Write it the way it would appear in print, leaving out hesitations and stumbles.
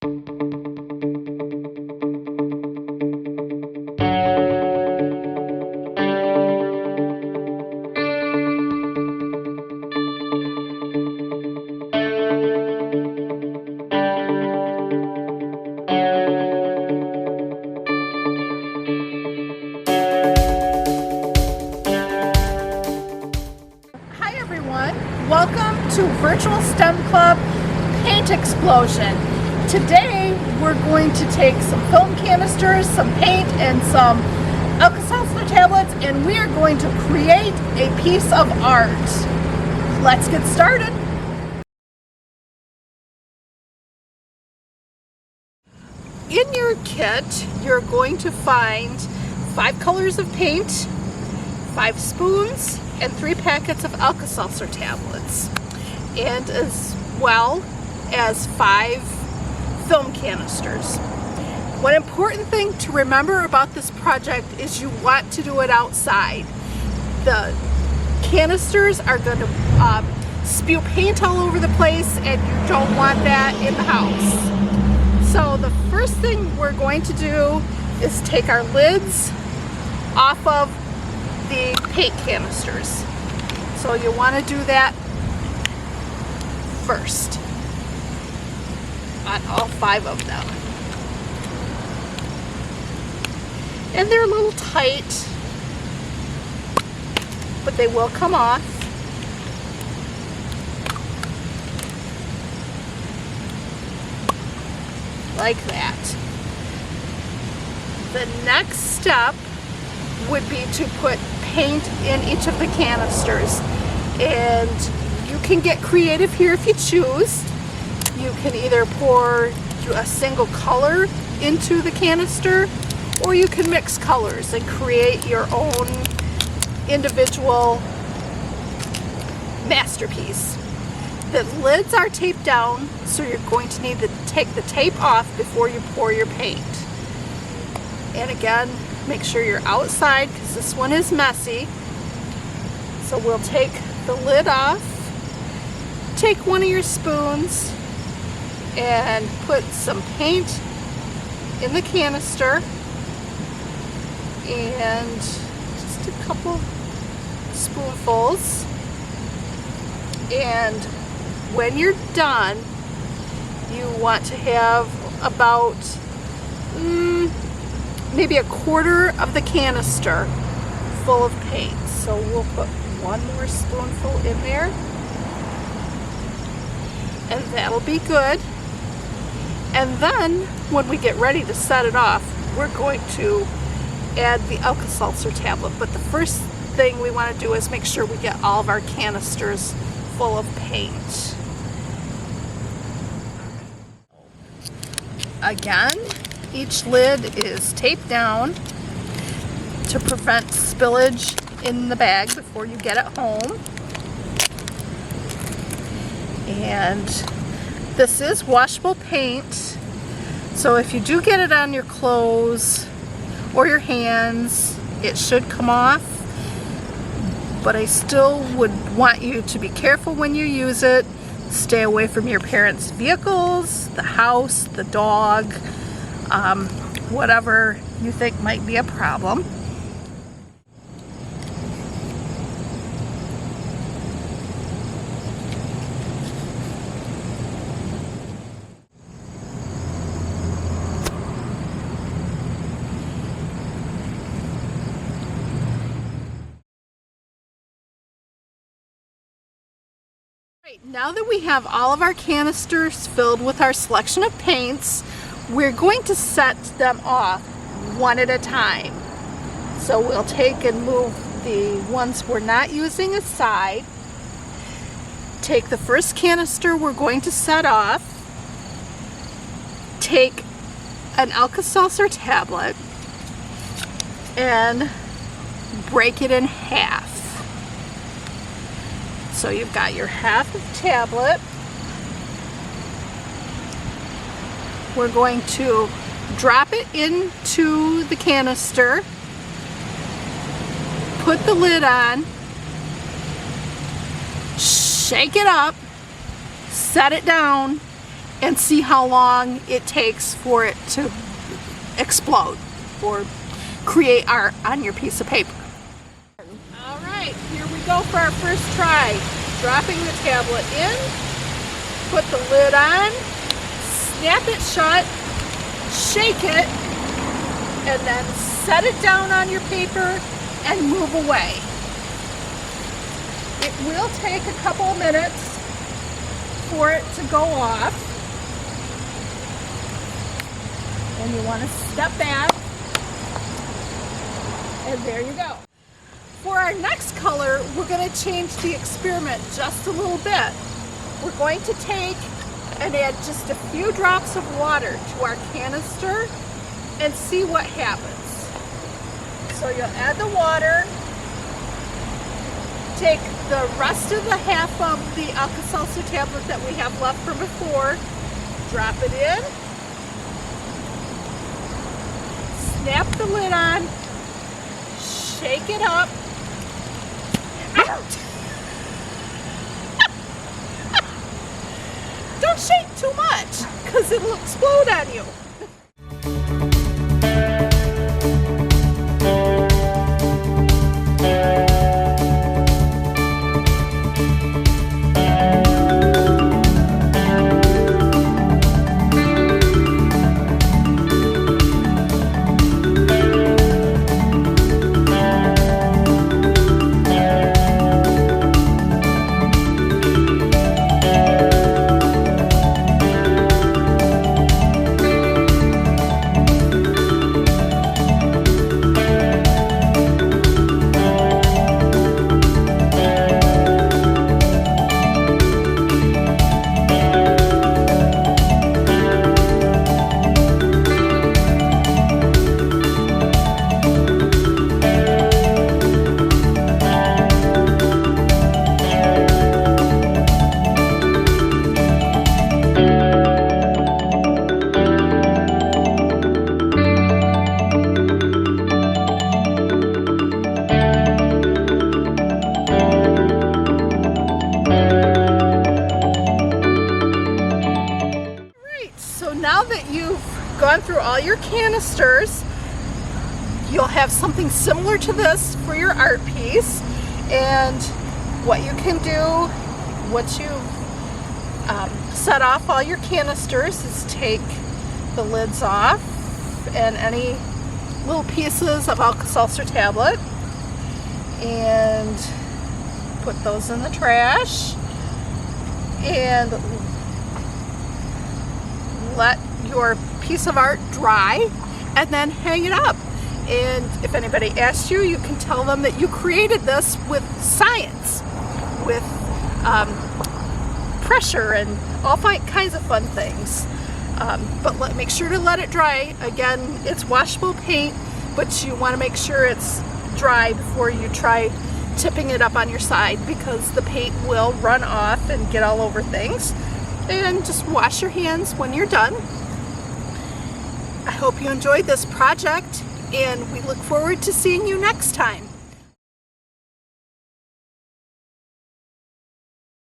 Welcome to Virtual STEM Club Paint Explosion. Today we're going to take some film canisters, some paint, and some Alka-Seltzer tablets, and we are going to create a piece of art. Let's get started. In your kit, you're going to find 5 colors of paint, 5 spoons, and 3 packets of Alka-Seltzer tablets, and as well as 5 film canisters. One important thing to remember about this project is you want to do it outside. The canisters are going to spew paint all over the place, and you don't want that in the house. So the first thing we're going to do is take our lids off of the paint canisters. So you want to do that first on all 5 of them. And they're a little tight, but they will come off. Like that. The next step would be to put paint in each of the canisters, and you can get creative here if you choose. You can either pour a single color into the canister, or you can mix colors and create your own individual masterpiece. The lids are taped down, so you're going to need to take the tape off before you pour your paint. And again, make sure you're outside because this one is messy. So we'll take the lid off, take one of your spoons, and put some paint in the canister, and just a couple spoonfuls. And when you're done, you want to have about maybe a quarter of the canister full of paint. So we'll put one more spoonful in there, and that'll be good. And then when we get ready to set it off, we're going to add the Alka-Seltzer tablet. But the first thing we want to do is make sure we get all of our canisters full of paint. Again, each lid is taped down to prevent spillage in the bag before you get it home. And this is washable paint, so if you do get it on your clothes or your hands, it should come off. But I still would want you to be careful when you use it. Stay away from your parents' vehicles, the house, the dog, whatever you think might be a problem. Now that we have all of our canisters filled with our selection of paints, we're going to set them off one at a time. So we'll take and move the ones we're not using aside. Take the first canister we're going to set off. Take an Alka-Seltzer tablet and break it in half. So you've got your half of tablet. We're going to drop it into the canister, put the lid on, shake it up, set it down, and see how long it takes for it to explode or create art on your piece of paper. Alright, here we go for our first try. Dropping the tablet in, put the lid on, snap it shut, shake it, and then set it down on your paper and move away. It will take a couple of minutes for it to go off. And you want to step back, and there you go. For our next color, we're going to change the experiment just a little bit. We're going to take and add just a few drops of water to our canister and see what happens. So you'll add the water, take the rest of the half of the Alka-Seltzer tablet that we have left from before, drop it in, snap the lid on, shake it up, out! Don't shake too much, because it'll explode on you. Now that you've gone through all your canisters, you'll have something similar to this for your art piece. And what you can do once you've set off all your canisters is take the lids off and any little pieces of Alka-Seltzer tablet and put those in the trash and let your piece of art dry and then hang it up. And if anybody asks you, you can tell them that you created this with science, with pressure and all kinds of fun things. But make sure to let it dry. Again, it's washable paint, but you want to make sure it's dry before you try tipping it up on your side, because the paint will run off and get all over things. And just wash your hands when you're done. I hope you enjoyed this project, and we look forward to seeing you next time.